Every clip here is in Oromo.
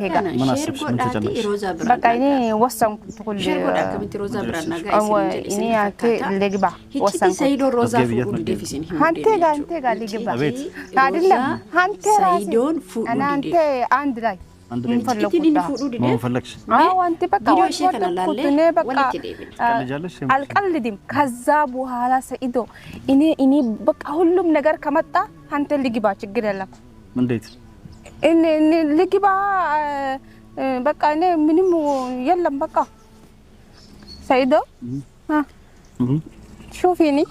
شير godhaati Roza biraa بقى إني وصل كل شير godhaa akkamitti Roza biraa nagaa isin إني أكيد لقبة Hiciti saido Roza fuudhu deefisin هانتي لقبة هادلا هانتي saidoon fuudhu أنا أنتي أندراي Hiciti dini fuudhu dide ما فلكش وأنت بقى فيديو شيء كان لالله بقى walitti deebin القلدم كذاب وهلا سيدو إني بقى هلوم نجار كمتا هانتي لقبة تجري من ديت إن لقبة بقى أنا منهم يلا بقى سيدو ها شوفيني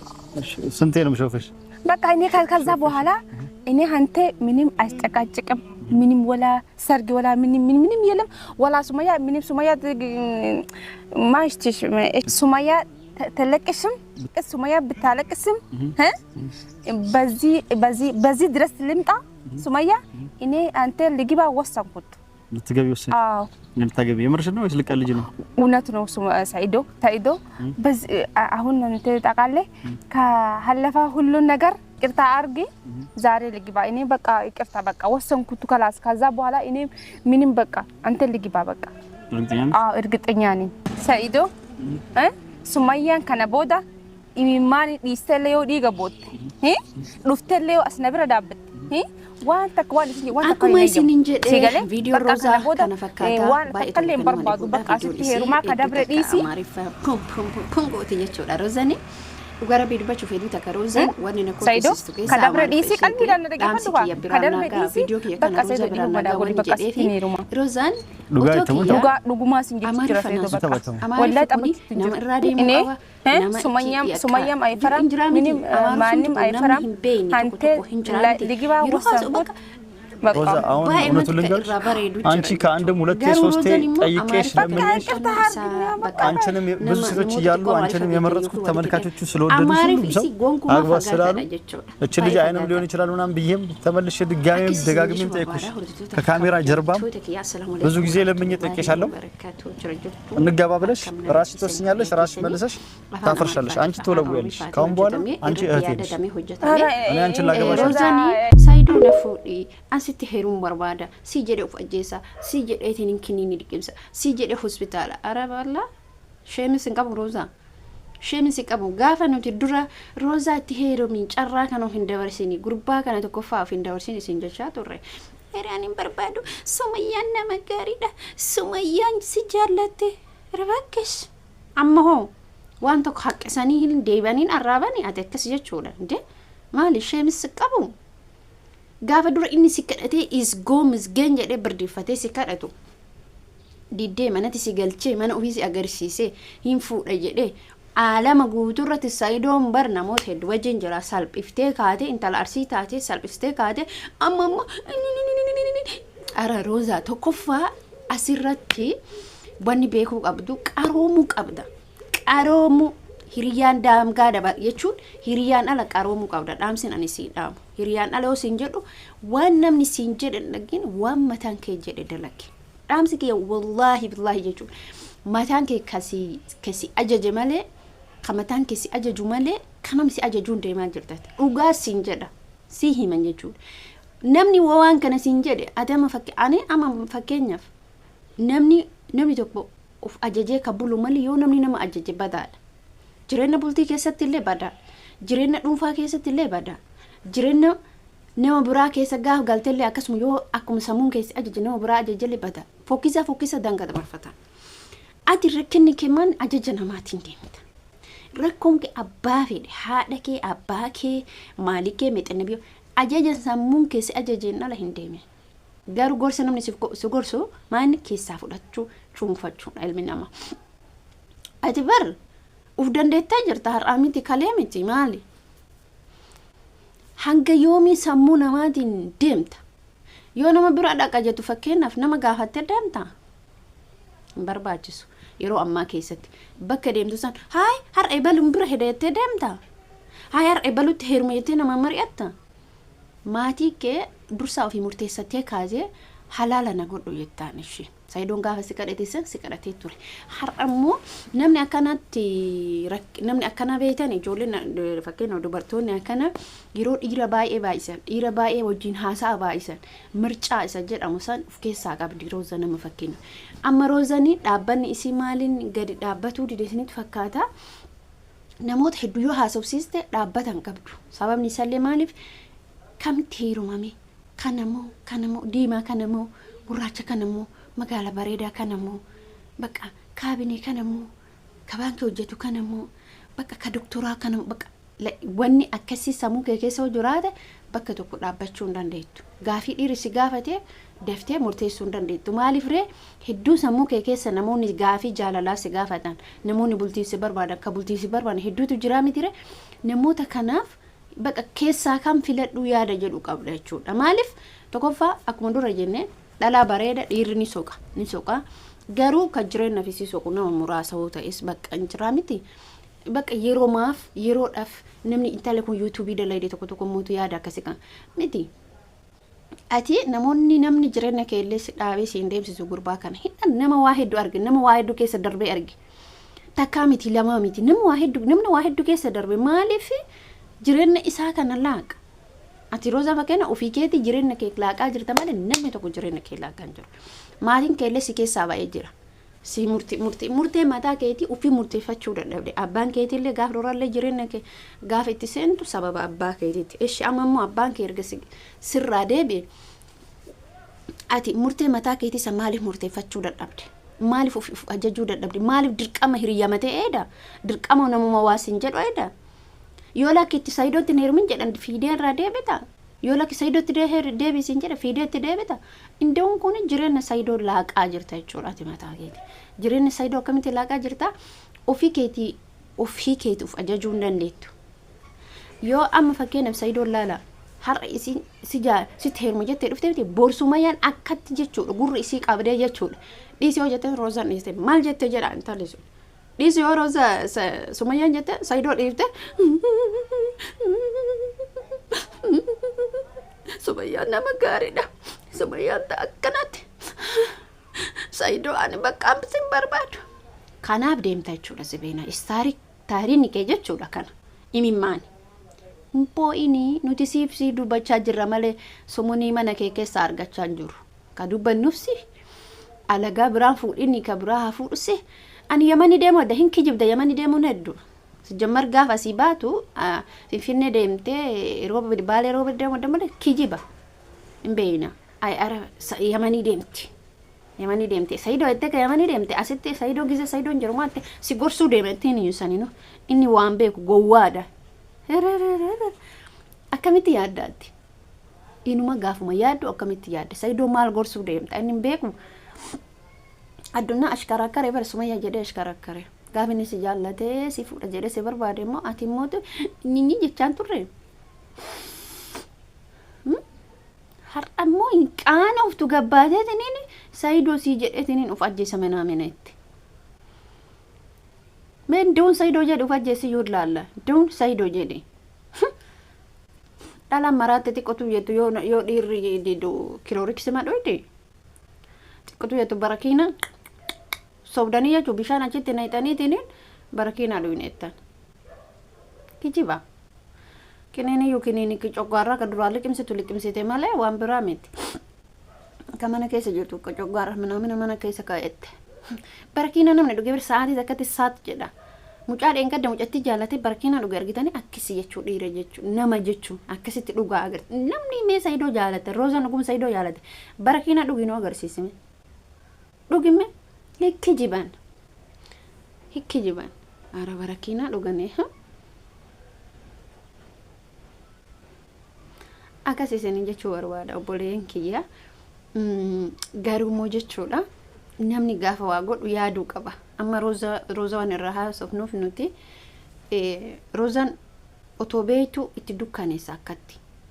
سنتين مشوفش بقى إني كذاب وهلا إني هانتي منهم أشتكى منهم ولا سرق ولا منهم يلم ولا سمية منهم سمية ما يشتش سمية تلك اسم سمية بتالك اسم ها بزي درس لمتى سمية إني أنت اللي جيبها وصل كنت تجيبي وصل نتجيبي يمرش إنه يسلك اللي جنو وناتنو سعيدو تايدو بس هون أنت تقالي كهلفا هلو نجار كرتا أرجي زاري اللي جيبها إني بقى كرتا بقى وصل كنت خلاص كذاب ولا إني منين بقى أنت اللي جيبها بقى إرجت إنياني سعيدو سمية كان بودا إيمان يستليو ديجا بوت رفتليو أسنبرة دابت وان تكوان سني وان تكوان يجي فيديو روزا كان فكاتا وان تكلم بربادو بقى ستي روما كدبر ديسي بوم قوتي يجوا روزاني وقرب يربى شوف يدو تكروزا وانا نكون سايدو كدبر ديسي كان بيران نرجع بدوا كدبر ديسي بقى سيدو بيرو بدا ولي بقى ستي روما روزان دوغا دوغما سنجي تجرا سيدو بقى والله تبي إني سمية أي فرام مني مانيم أي فرام هانتي لقيبا وصل روزا أنا تقولين أنتي كأنده مولتي سوستي أي كيش منيش أنتي بس سوتشي يالو أنتي يمرت كنت تملكاتو تسلود درسون أقوى سلالو أتشلي جاينا مليوني شلالو نام بيهم تملش دقايم دقاقمين تأكوش ككاميرا جربام بزوج زي لما يتأكيش هلو نجابا بلش راش توسنيالش راش ملسش تفرشلش أنتي تولويلش كم بولا أنتي أهتيش أنا أنتي لا جبا سايدو نفودي أنتي هيروم بربادا سيجري أوف أجيسا سيجري أيتين كنيني دكيمسا سيجري هوسبيتال أربعة لا شيء مسكاب روزا شيء مسكاب غافا نوتي درا روزا تهيرو من شرّا كانوا هندورسيني غربا كانوا تكوفا في هندورسيني سنجشا توري إيراني بربادو سميان نمكاريدا سميان سجالتي رباكش أما هو وانتو حق سنين ديبانين أراباني أتكس جتشولا دي مالي شيء مسكابو gaafa dura inni si kadhatee is goomis gen jedhee birdifatee si kadhatu diddee manatti si galchee mana ofii si agarsiisee hin fuudha jedhee aalama guuturratti saidoon bar namoota hedduu wajjin jira salphiftee kaatee intala arsii taatee salphiftee kaatee amma ara Roza tokkoffaa asirratti wanni beekuu qabdu qaroomuu qabda qaroomu hiriyaan daamgaa daba jechuun hiriyaan ala qaroomuu qabda dhaamsin ani si dhaamu hiriyaan ala oo siin jedhu waan namni siin jedhe dhagin waan mataan kee jedhe dalaki dhaamsi kee wallahi billahi jechuun mataan kee kasi ajaje malee kamataan kee si ajaju malee kanam si ajajuun deemaa jirta dhugaa siin jedha si himan jechuun namni waan kana siin jedhe adama fakkeenyaaf namni tokko of ajajee kabulu malee yoo namni nama ajaje badaadha jireenya bultii keessatti illee badaa jireenya dhuunfaa keessatti illee badaa jireenya nama biraa keessa gaaf galteellee akkasuma yoo akkuma sammuun keessa ajaje nama biraa ajajelee badaa fokkisa danga dabarfata ati rakkinni kee man ajaja namaatiin deemta rakkoon kee abbaa fedhe haadha kee abbaa kee maalii kee meexanna biyyo ajaja sammuun keessa ajajeen ala hin deeme garuu gorsa namni si gorsu maan keessaa fudhachuu cuunfachuudha ilmi namaa ati bar uf dandeettaa jirta har'aamiti kaleemiti maali hanga yoomii sammuu namaatiin deemta yoo nama bira dhaqa jettu fakkeenyaaf nama gaafattee deemta hin barbaachisu yeroo ammaa keessatti bakka deemtu san haay har'a ebaluun bira hidattee deemta haay har'a ebaluutti heeruma jettee nama mari'atta maatii kee dursaa ofii murteessattee kaasee halaala na godhu jettaan ishee saidoon gaafa si kadhatee ture har'ammoo namni akkana beekan ijoolleen fakkeenya dubartoonni akkana yeroo dhiira baay'ee wajjin haasa'a baay'isan mircaa isa jedhamu san of keessaa qabdi Roza nama fakkeenya amma Rozanii dhaabbanni isii maaliin gadi dhaabbatuu dideesnitti fakkaata namoota hedduu yoo haasofsiiste dhaabbatan qabdu sababni isaallee maaliif kamitti heerumame kanamoo diimaa kanamoo gurraacha kanamoo magaala bareedaa kanamoo bakka kaabinee kanamoo kabaankee hojjetu kanamoo bakka ka doktoraa kanamoo bakka wanni akkasii sammuu kee keessa jiraate bakka tokko dhaabbachuu hin dandeettu gaafii dhiirri si gaafate daftee murteessuu hin dandeettu maaliif ree hedduu sammuu kee keessa namoonni gaafii jaalalaa si gaafatan namoonni bultiisi barbaadan ka bultiisi barbaadan hedduutu jira mitire namoota kanaaf bakka keessaa kan filadhu yaada jedhu qabda jechuudha maaliif tokkoffaa akkuma dura jenne dhalaa bareeda dhiirri ni soqa garuu ka jireenya fi soqu nama muraasa yoo ta'es bakka hin jira miti bakka yeroodhaaf namni intala kun yuutuubii dalaydee tokko mootu yaada akkasii kan miti ati namni jireenya kee illee si dhaabee si hin deemsisu gurbaa kana hidhan nama waa hedduu arge nama waa hedduu keessa darbee arge takkaa miti lamaa miti namni waa hedduu keessa darbe maaliif jireenya isaa kana laaqa ati Roza fakkeenya ofii keetii jireenya kee laaqaa jirta malee namni tokko jireenya kee laaqaa hin jiru maatiin kee illee si keessaa baay'ee jira si murtee mataa keetii ofii murteeffachuu dadhabde abbaan keetii illee gaafa duraallee jireenya kee gaafa itti seentu sababa abbaa keetiiti eshi amma immoo abbaan kee erga sirraa deebi'e ati murtee mataa keetii isa maaliif murteeffachuu dadhabde maaliif of ajajuu dadhabde maaliif dirqama hiriyyamate eeda dirqama namuma waasin jedhu eeda yoo lakkitti saidootti neerumin jedhan fiidee irraa deebita yoo lakki saidootti deebisin jedha fiideetti deebita indoon kun jireenya saidoo laaqaa jirta jechuudha ati mataa keetii jireenya saidoo akkamitti laaqaa jirta ofii keetii of ajajuu hin dandeettu yoo amma fakkeenyaaf saidoo laala har'a isin si heeruma jettee dhuftee boorsumayyaan akkatti jechuudha gurri isii qabdee jechuudha dhiisii yoo jettee Rozaan dhiiste maal jettee jedha intalli sun dhiisii yoo Roza sumayyaan jettee saidoo dhiifte sumayyaan nama gaariidha sumayyaan akkanatti saidoo ani bakka hamsin barbaadu kanaaf deemta jechuudha sibeena taariin kee jechuudha kana imimmaani Mpoini nuti siifsi dubbachaa jirra malee sumuni mana kee keessa argachaa jiru ka dubbannuufsi alagaa biraan fuudhinni ka biraa fuudhuse ani yamani deemo da hin kijibda yamani deemo neddu sijammar gaafa si baatu finfinne deemtee rooba baalee rooba deemo damale kijiba imbeena ay ara yamani deemte saidoo etteka yamani deemte asitti saidoo gise saidoo jirumatte si gorsuu deemte ni yusanino inni waan beeku gowwaadha akkamitti yaaddaatti inuma gaafuma yaaddu akkamitti yaadda saidoo maal gorsuu deemta inni beeku addunyaa ashkarakkare barsumayyaa jedhee ashkarakkare gaafini si jaallatee si fuudha jedhee si barbaade immoo ati immoo nyinyi jechaan turre har'a immoo hin qaana uftu gabbaateetiniin saidoo si jedheetiniin uf ajjeesame naamineetti men doon saidoo jedhe uf ajjeesi yoo laalla doon saidoo jedhe dhala maraatti xiqqotu jettu yoo dhiirri didu kilooriksi madhoyde xiqqotu jettu barakiina sobdanii jechuun bishaan achitti naqxaniitiin barakiina dhuyneettan kijiba kiniini yookiin coggaarraa ka duraa liqimsite malee waan biraa miti ka mana keessa jirtu ka coggaarraa mana keessa kaa'ette barakiina namni dhugee sa'aatii akkatti saat jedha mucaa dheengadda mucatti jaallatee barakiina dhugaa argitanii akkasi jechuu dhiira jechuu nama jechuu akkasitti dhugaa agarti namni mee saidoo jaallate Rozaan dhugum saidoo jaallate barakiina dhuginoo agarsiisime dhugime hikkijiban ara barakiina dhugane akkasiisin jechuu barbaada obboleen kiyya garuumoo jechuudha namni gaafa waa godhu yaaduu qaba amma Rozaan irraa haasofnuuf nuti Rozaan otoo beektu itti dukkaneessa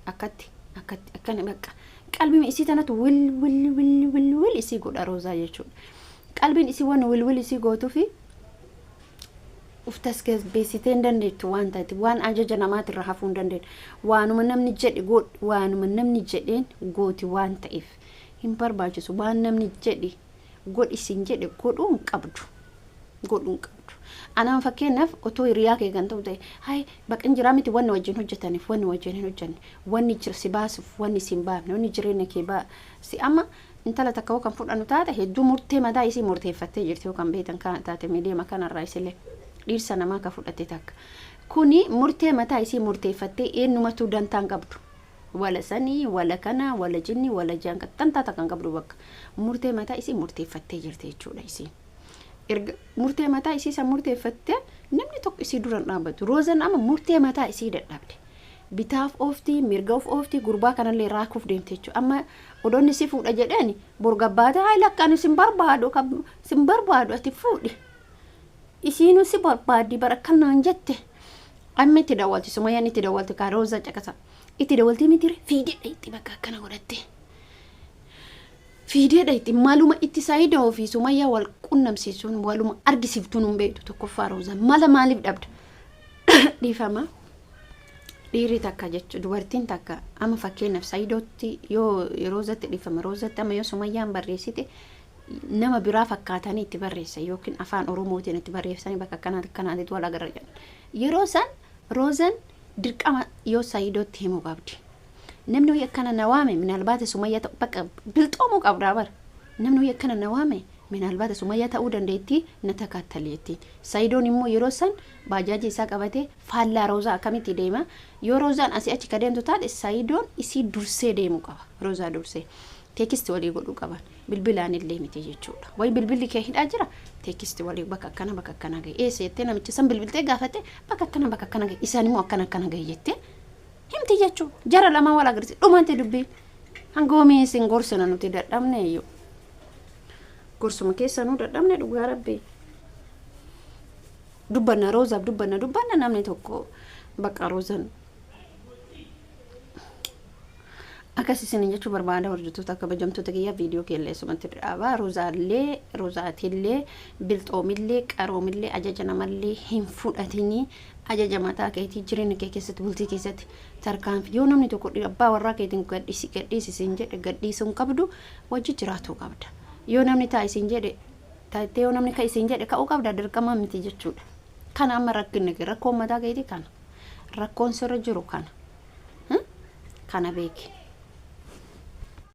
akkana bakka qalbiin isii tanatu wil isii godha Rozaa jechuudha qalbiin isii waan wil isii gootuufi uftas beesitee hin dandeettu waan taate waan ajaja namaati irraa hafuu hin dandeettu waanuma namni jedhe godhu waanuma namni jedheen gooti waan ta'eef hin barbaachisu waan namni jedhe godhisin jedhe godhuun qabdu anaan fakkeenyaaf otoo hiriyaa kee kan ta'u ta'e hay baqin jiraa miti wanni wajjin hojjetaniif wanni wajjin hin hojjenne wanni jira si baasuuf wanni si hin baafne wanni jireenya kee si amma intala takka kan fudhannu taate hedduu murtee mataa isii murteeffattee jirti yookaan beektan kan taate miidiyaa kanarraa isillee dhiirsa namaa ka fudhatte takka kuni murtee mataa isii murteeffattee eenyumatu dantaan qabdu wala sanii wala kana wala jinni wala jaanka tantaata kan qabdu bakka murtee mataa isii murteeffattee jirti jechuudha isii erga murtee mataa isii san murteeffattee namni tokko isii dura dhaabbatu Rozaan amma murtee mataa isii dadhabde bitaaf oofti mirgaaf oofti gurbaa kanallee raakuuf deemte jechuudha amma odoonni si fuudha jedhani borgabbaata hay lakkaan sin barbaadu ati fuudhi isiinu si barbaadi barakkanaan jette amma itti dawwalti sumayyaan itti dawwalti ka Rozaa caqasa itti dawwalti mitire fiidedha itti bakka akkana godhatte fiidedha itti maaluma itti saayida ofii sumayyaa wal qunnamsiisuun waluma argisiiftuun hin beektu tokkoffaa Rozaa mala maaliif dhabda dhiifama dhiirri takka jechuudha dubartiin takka amma fakkeenyaaf saayidootti yoo Rozaatti dhiifama Rozaatti amma yoo sumayyaan barreessite nama biraa fakkaatanii itti barreessa yookiin afaan oromootiin itti barreessanii bakka kanaatti wal agarra yeroo san Rozaan dirqama yoo saayidootti himuu qabdi namni ho'i akkana na waame minaalbaata sumayyaa ta'u bakka bilxoomuu qabdaa bara namni ho'i akkana na waame minaalbaata sumayyaa ta'uu dandeetti na takaattaleetti saayidoon immoo yeroo san baajaaji isaa qabatee faallaa Rozaa akkamitti deema yoo Rozaan asii achi ka deemtu taate saayidoon isii dursee deemuu qaba Rozaa dursee teekisti walii godhuu qaban bilbilaan illee miti jechuudha way bilbilli kee hidhaa jira teekisti walii bakka akkana gahe eessa jettee namicha san bilbiltee gaafate bakka akkana gahe isaan immoo akkana gahe jettee himti jechuudha jara lama wal agarsiisa dhumante dubbii hangoomii sin gorsina nuti dadhabne iyyuu gorsuma keessa nu dadhabne dhugaa rabbi dubbanna Rozaaf dubbanna namni tokko bakka Rozaan akkasisin jechuu barbaada hordoftoota kabajamtoota kiyya viidiyoo keellee sumatti dhaaba Rozaatillee bilxoomillee qaroomillee ajaja namallee hin fudhatini ajaja mataa keetii jireenya kee keessatti bultii keessatti tarkaanfi yoo namni tokko abbaa warraa keetiin gadhiisisin jedhe gadhiisuun qabdu wajji jiraatuu qabda yoo namni taa'isiin jedhe taatee yoo namni ka'isiin jedhe ka'uu qabda dirqama miti jechuudha kana amma rakkoon mataa keetii kana rakkoon sirra jiru kana beeki